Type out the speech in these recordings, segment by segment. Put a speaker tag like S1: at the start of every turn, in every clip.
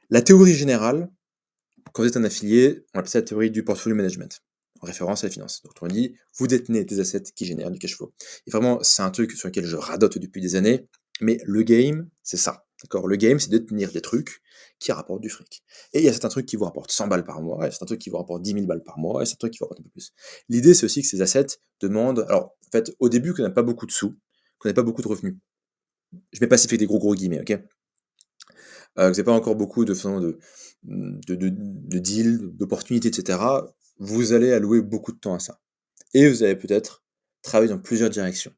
S1: La théorie générale, quand vous êtes un affilié, on appelle ça la théorie du portfolio management, en référence à la finance. Donc, on dit, vous détenez des assets qui génèrent du cash flow. Et vraiment, c'est un truc sur lequel je radote depuis des années, mais le game, c'est ça. D'accord? Le game, c'est de détenir des trucs qui rapportent du fric. Et il y a certains trucs qui vous rapportent 100 balles par mois, il y a certains trucs qui vous rapportent 10 000 balles par mois, et certains trucs qui vous rapportent un peu plus. L'idée, c'est aussi que ces assets demandent. Alors, en fait, au début, qu'on n'a pas beaucoup de sous, qu'on n'a pas beaucoup de revenus. Je mets passif avec des gros guillemets, ok? Que vous n'avez pas encore beaucoup de deals, d'opportunités, etc., vous allez allouer beaucoup de temps à ça. Et vous allez peut-être travailler dans plusieurs directions.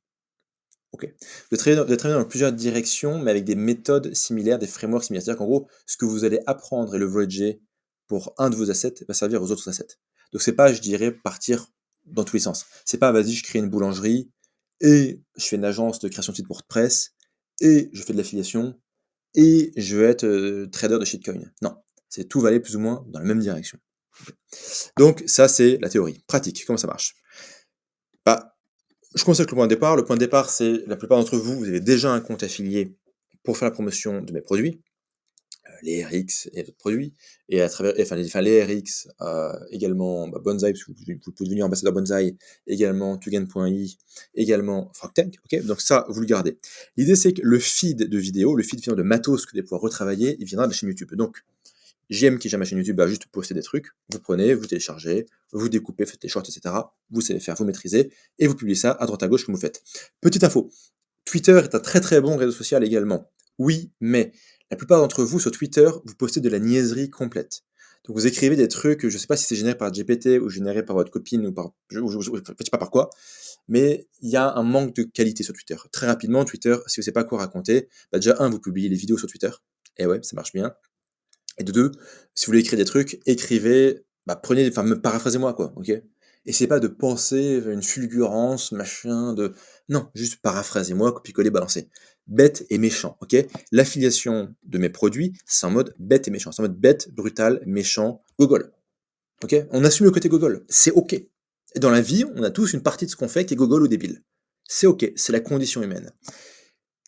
S1: Ok. Vous allez travailler dans plusieurs directions, mais avec des méthodes similaires, des frameworks similaires. C'est-à-dire qu'en gros, ce que vous allez apprendre et leverager pour un de vos assets va servir aux autres assets. Donc c'est pas, je dirais, partir dans tous les sens. C'est pas, vas-y, je crée une boulangerie et je fais une agence de création de sites WordPress et je fais de l'affiliation et je veux être trader de shitcoin. Non, c'est tout va aller plus ou moins dans la même direction. Donc ça, c'est la théorie. Pratique, comment ça marche? Bah, je commence avec le point de départ. Le point de départ, c'est la plupart d'entre vous, vous avez déjà un compte affilié pour faire la promotion de mes produits, les RX et d'autres produits, et à travers, enfin les RX, également Bonsai, parce que vous pouvez devenir ambassadeur Bonsai, également Tugan.i, également FrogTech, ok? Donc ça, vous le gardez. L'idée, c'est que le feed de vidéos, le feed de matos que vous allez pouvoir retravailler, il viendra de la chaîne YouTube. Donc, JM qui gère ma chaîne YouTube va juste poster des trucs, vous prenez, vous téléchargez, vous découpez, faites les shorts, etc. Vous savez faire, vous maîtrisez, et vous publiez ça à droite à gauche comme vous faites. Petite info, Twitter est un très très bon réseau social également. Oui, mais la plupart d'entre vous sur Twitter, vous postez de la niaiserie complète. Donc vous écrivez des trucs, je sais pas si c'est généré par GPT ou généré par votre copine ou par, je sais pas par quoi, mais il y a un manque de qualité sur Twitter. Très rapidement, Twitter, si vous savez pas quoi raconter, déjà un, vous publiez les vidéos sur Twitter, et ouais, ça marche bien. Et de deux, si vous voulez écrire des trucs, écrivez, prenez, enfin, paraphrasez-moi, quoi, ok? Essayez pas de penser une fulgurance, machin, de... Non, juste paraphrasez-moi, copier-coller, balancer. Bête et méchant, ok? L'affiliation de mes produits, c'est en mode bête et méchant. C'est en mode bête, brutal, méchant, gogol. Ok? On assume le côté gogol. C'est ok. Et dans la vie, on a tous une partie de ce qu'on fait qui est gogol ou débile. C'est ok, c'est la condition humaine.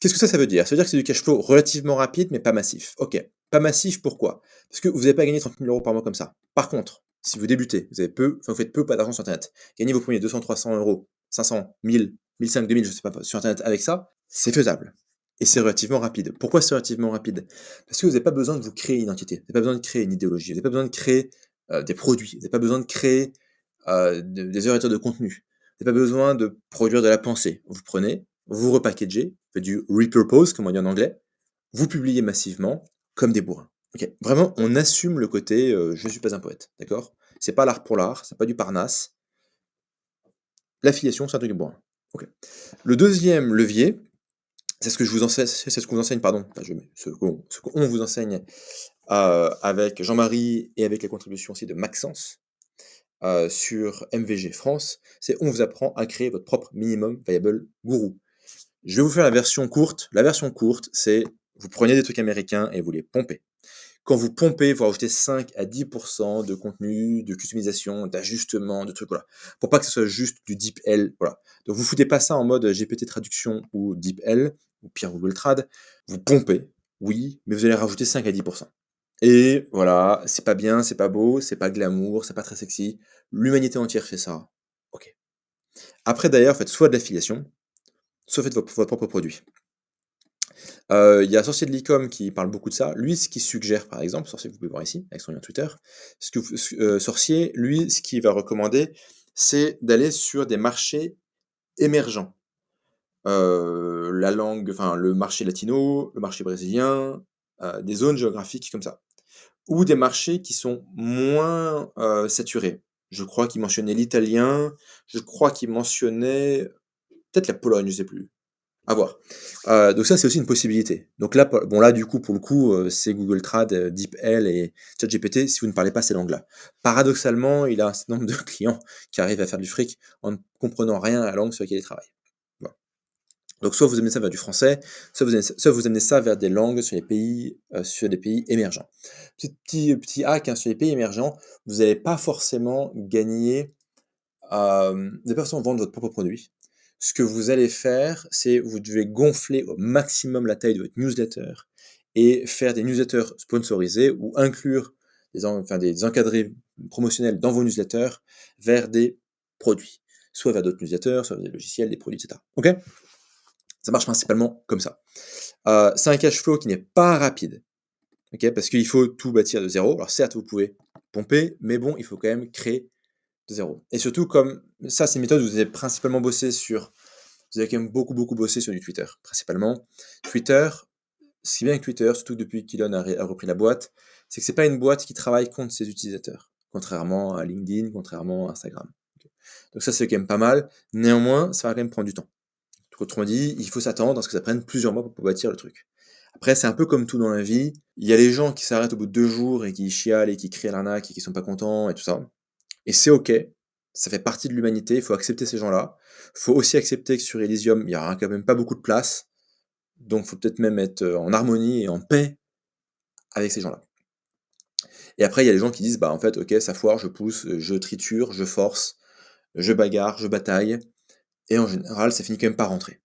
S1: Qu'est-ce que ça veut dire? Ça veut dire que c'est du cash flow relativement rapide, mais pas massif. Ok. Pas massif, pourquoi? Parce que vous n'allez pas gagner 30 000 euros par mois comme ça. Par contre, si vous débutez, vous avez peu, enfin, vous faites peu ou pas d'argent sur Internet, gagnez vos premiers 200, 300 euros, 500, 1000, 1500, 2000, je sais pas, sur Internet avec ça, c'est faisable. Et c'est relativement rapide. Pourquoi c'est relativement rapide? Parce que vous n'avez pas besoin de vous créer une identité, vous n'avez pas besoin de créer une idéologie, vous n'avez pas besoin de créer des produits, vous n'avez pas besoin de créer des heures et heures de contenu, vous n'avez pas besoin de produire de la pensée. Vous prenez, vous repackagez, vous faites du repurpose, comme on dit en anglais, vous publiez massivement comme des bourrins. Ok, vraiment, on assume le côté je suis pas un poète, d'accord? C'est pas l'art pour l'art, c'est pas du Parnasse. L'affiliation, c'est un truc de bourrin. Ok. Le deuxième levier, c'est ce que je vous enseigne, c'est ce qu'on vous enseigne, pardon, enfin, ce qu'on vous enseigne avec Jean-Marie et avec la contribution aussi de Maxence sur MVG France, c'est on vous apprend à créer votre propre minimum viable guru. Je vais vous faire la version courte. La version courte, c'est vous prenez des trucs américains et vous les pompez. Quand vous pompez, vous rajoutez 5 à 10% de contenu, de customisation, d'ajustement, de trucs, voilà. Pour pas que ce soit juste du DeepL, voilà. Donc vous foutez pas ça en mode GPT traduction ou DeepL, ou pire Google Trad. Vous pompez, oui, mais vous allez rajouter 5 à 10%. Et voilà, c'est pas bien, c'est pas beau, c'est pas glamour, c'est pas très sexy. L'humanité entière fait ça. Ok. Après d'ailleurs, faites soit de l'affiliation, soit faites votre propre produit. Il y a Sorcier de l'E-com qui parle beaucoup de ça. Lui, ce qu'il suggère, par exemple, Sorcier, vous pouvez voir ici, avec son lien Twitter, Sorcier, lui, ce qu'il va recommander, c'est d'aller sur des marchés émergents. La langue, enfin, le marché latino, le marché brésilien, des zones géographiques comme ça. Ou des marchés qui sont moins saturés. Je crois qu'il mentionnait l'italien, je crois qu'il mentionnait peut-être la Pologne, je sais plus. À voir. Donc ça, c'est aussi une possibilité. Donc là, bon là, du coup, pour le coup, c'est Google Trad, DeepL et ChatGPT, si vous ne parlez pas ces langues-là. Paradoxalement, il a un certain nombre de clients qui arrivent à faire du fric en ne comprenant rien à la langue sur laquelle ils travaillent. Voilà. Donc soit vous amenez ça vers du français, soit vous amenez ça vers des langues sur des pays émergents. Petit hack hein, sur les pays émergents, vous n'allez pas forcément gagner de personnes vendre votre propre produit. Ce que vous allez faire, c'est vous devez gonfler au maximum la taille de votre newsletter et faire des newsletters sponsorisés ou inclure des encadrés promotionnels dans vos newsletters vers des produits, soit vers d'autres newsletters, soit vers des logiciels, des produits, etc. Ok? Ça marche principalement comme ça. C'est un cash flow qui n'est pas rapide, ok? Parce qu'il faut tout bâtir de zéro. Alors certes, vous pouvez pomper, mais bon, il faut quand même créer de zéro. Et surtout, comme ça, c'est une méthode où vous avez principalement bossé sur, vous avez quand même beaucoup bossé sur du Twitter, principalement. Twitter, ce qui est bien avec Twitter, surtout depuis qu'Elon a repris la boîte, c'est que c'est pas une boîte qui travaille contre ses utilisateurs, contrairement à LinkedIn, contrairement à Instagram. Ok. Donc ça, c'est quand même pas mal. Néanmoins, ça va quand même prendre du temps. Donc, autrement dit, il faut s'attendre à ce que ça prenne plusieurs mois pour bâtir le truc. Après, c'est un peu comme tout dans la vie. Il y a les gens qui s'arrêtent au bout de 2 jours et qui chialent et qui crient à l'arnaque et qui sont pas contents et tout ça. Et c'est ok. Ça fait partie de l'humanité. Il faut accepter ces gens-là. Il faut aussi accepter que sur Elysium, il y aura quand même pas beaucoup de place. Donc, il faut peut-être même être en harmonie et en paix avec ces gens-là. Et après, il y a les gens qui disent, bah en fait, ok, ça foire, je pousse, je triture, je force, je bagarre, je bataille. Et en général, ça finit quand même par rentrer.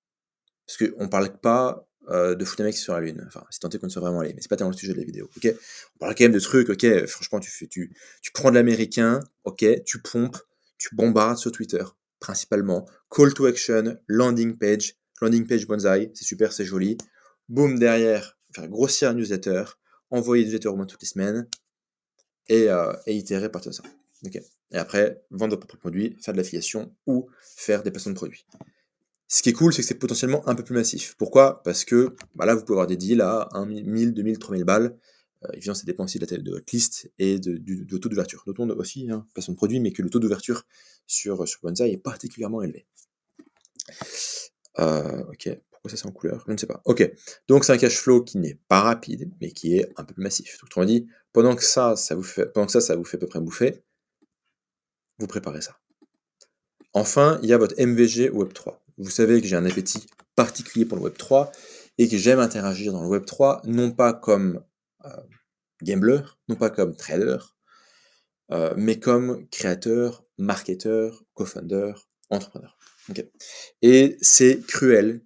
S1: Parce qu'on parle pas de foutre un mec sur la lune. Enfin, c'est tenté qu'on soit vraiment allé, mais c'est pas tellement le sujet de la vidéo, ok? On parle quand même de trucs, ok, franchement, tu prends de l'américain, ok, tu pompes, tu bombardes sur Twitter, principalement. Call to action, landing page bonsaï, c'est super, c'est joli. Boum, derrière, faire grossir un newsletter, envoyer des newsletters au moins toutes les semaines, et itérer à partir de ça. Ok. Et après, vendre votre propre produit, faire de l'affiliation ou faire des placements de produits. Ce qui est cool, c'est que c'est potentiellement un peu plus massif. Pourquoi? Parce que bah là, vous pouvez avoir des deals à 1000, 2000, 3000 balles. Évidemment, ça dépend aussi de la taille de votre liste et de taux d'ouverture. Le taux aussi, hein, placement de produit, mais que le taux d'ouverture sur Bonsai est particulièrement élevé. Ok, pourquoi ça c'est en couleur? Je ne sais pas. Ok, donc c'est un cash flow qui n'est pas rapide, mais qui est un peu plus massif. Donc, autrement dit, pendant que ça vous fait à peu près bouffer, vous préparez ça. Enfin, il y a votre MVG Web3. Vous savez que j'ai un appétit particulier pour le Web3 et que j'aime interagir dans le Web3, non pas comme euh, gambler, non pas comme trader, mais comme créateur, marketeur, co-founder, entrepreneur. Okay. Et c'est cruel,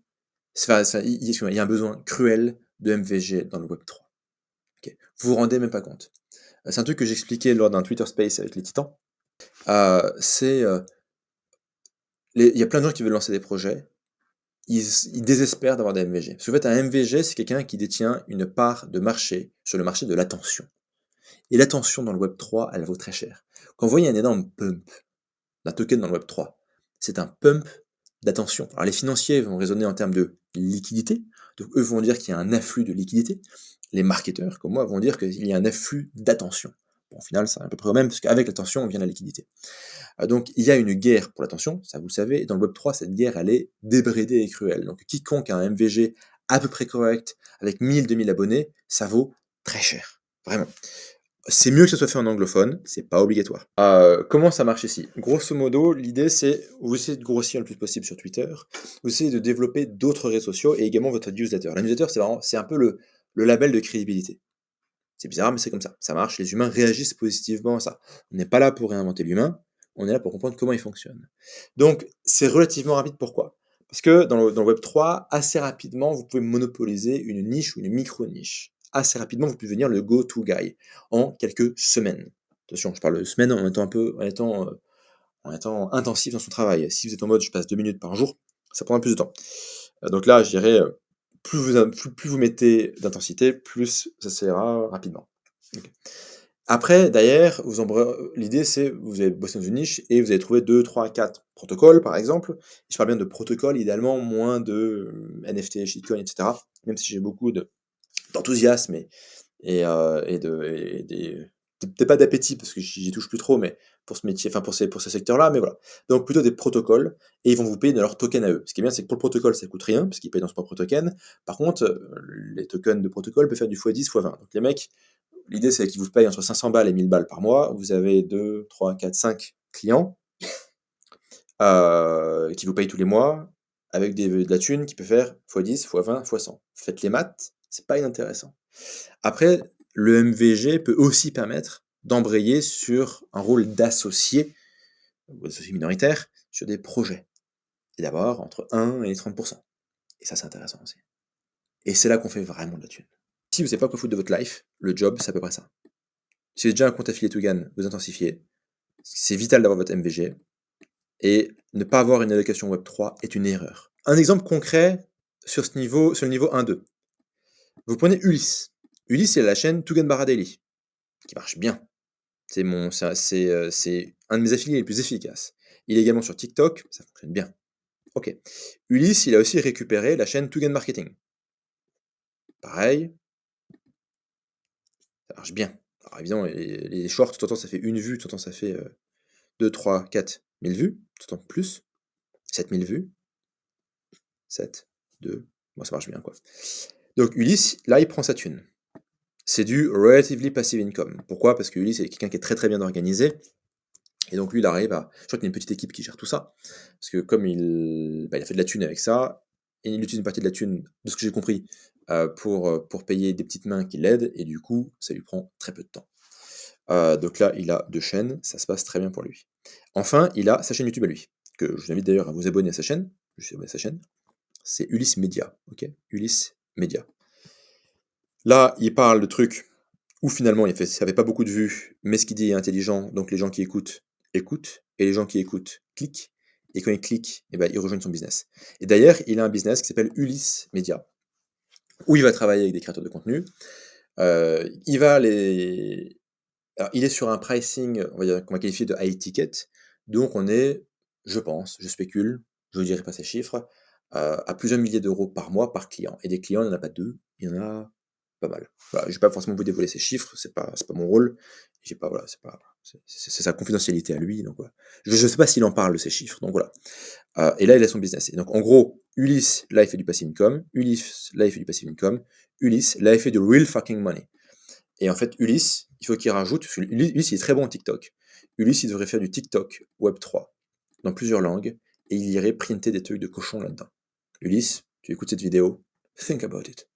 S1: il y a un besoin cruel de MVG dans le Web3. Okay. Vous vous rendez même pas compte. C'est un truc que j'expliquais lors d'un Twitter Space avec les Titans. Il y a plein de gens qui veulent lancer des projets, ils désespèrent d'avoir des MVG. Parce qu'en fait, un MVG, c'est quelqu'un qui détient une part de marché sur le marché de l'attention. Et l'attention dans le Web3, elle vaut très cher. Quand vous voyez un énorme pump d'un token dans le Web3, c'est un pump d'attention. Alors les financiers vont raisonner en termes de liquidité, donc eux vont dire qu'il y a un afflux de liquidité. Les marketeurs, comme moi, vont dire qu'il y a un afflux d'attention. Bon, au final, c'est à peu près au même, parce qu'avec l'attention, vient la liquidité. Donc il y a une guerre pour l'attention, ça vous le savez, et dans le Web3, cette guerre, elle est débridée et cruelle. Donc quiconque a un MVG à peu près correct, avec 1000, 2000 abonnés, ça vaut très cher. Vraiment. C'est mieux que ça soit fait en anglophone, c'est pas obligatoire. Comment ça marche ici? Grosso modo, l'idée c'est, vous essayez de grossir le plus possible sur Twitter, vous essayez de développer d'autres réseaux sociaux et également votre newsletter. La newsletter, c'est un peu le label de crédibilité. C'est bizarre, mais c'est comme ça. Ça marche, les humains réagissent positivement à ça. On n'est pas là pour réinventer l'humain, on est là pour comprendre comment il fonctionne. Donc, c'est relativement rapide, pourquoi? Parce que dans le Web3, assez rapidement, vous pouvez monopoliser une niche ou une micro-niche. Assez rapidement, vous pouvez devenir le go-to guy en quelques semaines. Attention, je parle de semaines en étant en étant intensif dans son travail. Si vous êtes en mode je passe 2 minutes par jour, ça prendra plus de temps. Donc là, je dirais, plus vous mettez d'intensité, plus ça s'ira rapidement. Okay. Après, derrière, l'idée c'est, vous avez bossé dans une niche et vous avez trouvé 2, 3, 4 protocoles, par exemple. Je parle bien de protocoles, idéalement moins de NFT, shitcoin, etc. Même si j'ai beaucoup d'enthousiasme peut-être pas d'appétit parce que j'y touche plus trop, mais pour ce métier, enfin pour ces secteurs-là, mais voilà. Donc plutôt des protocoles, et ils vont vous payer de leur token à eux. Ce qui est bien, c'est que pour le protocole, ça coûte rien, parce qu'ils payent dans ce propre token. Par contre, les tokens de protocole peuvent faire du x10, x20. Donc les mecs, l'idée c'est qu'ils vous payent entre 500 balles et 1000 balles par mois. Vous avez 2, 3, 4, 5 clients qui vous payent tous les mois, avec de la thune qui peut faire x10, x20, x100. Faites les maths, c'est pas inintéressant. Après, le MVG peut aussi permettre d'embrayer sur un rôle d'associé, ou d'associé minoritaire, sur des projets. Et d'avoir entre 1 et 30%. Et ça, c'est intéressant aussi. Et c'est là qu'on fait vraiment de la thune. Si vous savez pas quoi foutre de votre life, le job, c'est à peu près ça. Si vous avez déjà un compte affilié Tougan, vous intensifiez. C'est vital d'avoir votre MVG. Et ne pas avoir une allocation Web3 est une erreur. Un exemple concret sur le niveau 1-2. Vous prenez Ulysse. Ulysse, c'est la chaîne Tougan Barra Daily, qui marche bien. C'est un de mes affiliés les plus efficaces. Il est également sur TikTok, ça fonctionne bien. Ok. Ulysse, il a aussi récupéré la chaîne Tougan Marketing. Pareil, ça marche bien. Alors évidemment, les shorts, tout le temps, ça fait une vue, tout le temps, ça fait 2, 3, 4 000 vues, tout le temps plus, 7000 vues, 7, 2, bon, ça marche bien, quoi. Donc Ulysse, là, il prend sa thune. C'est du relatively passive income. Pourquoi? Parce que Ulysse, c'est quelqu'un qui est très très bien organisé, et donc lui, il arrive à... Je crois qu'il y a une petite équipe qui gère tout ça, parce que comme il a fait de la thune avec ça, et il utilise une partie de la thune, de ce que j'ai compris, pour payer des petites mains qui l'aident, et du coup, ça lui prend très peu de temps. Donc là, il a 2 chaînes, ça se passe très bien pour lui. Enfin, il a sa chaîne YouTube à lui, que je vous invite d'ailleurs à vous abonner à sa chaîne. Je suis abonné à sa chaîne. C'est Ulysse Media, ok? Ulysse Media. Là, il parle de trucs où finalement, ça fait pas beaucoup de vues, mais ce qu'il dit est intelligent, donc les gens qui écoutent, écoutent, et les gens qui écoutent, cliquent, et quand ils cliquent, eh ben, ils rejoignent son business. Et d'ailleurs, il a un business qui s'appelle Ulysse Media, où il va travailler avec des créateurs de contenu. Il va les Alors, il est sur un pricing, on va dire, qu'on va qualifier de high ticket. Donc, on est, je pense, je spécule, je ne dirai pas ces chiffres, à plusieurs milliers d'euros par mois par client. Et des clients, il n'y en a pas deux, il y en a pas mal. Voilà, je ne vais pas forcément vous dévoiler ces chiffres, c'est pas mon rôle. J'ai pas, voilà, c'est sa confidentialité à lui. Donc, voilà. Je ne sais pas s'il en parle de ces chiffres. Donc, voilà. Et là, il a son business. Et donc, en gros, Ulysse, là, il fait du passive income. Ulysse, là, il fait du passive income. Ulysse, là, il fait du real fucking money. Et en fait, Ulysse, il faut qu'il rajoute, parce que Ulysse, il est très bon en TikTok. Ulysse, il devrait faire du TikTok Web3 dans plusieurs langues, et il irait printer des trucs de cochon là-dedans. Ulysse, tu écoutes cette vidéo, think about it.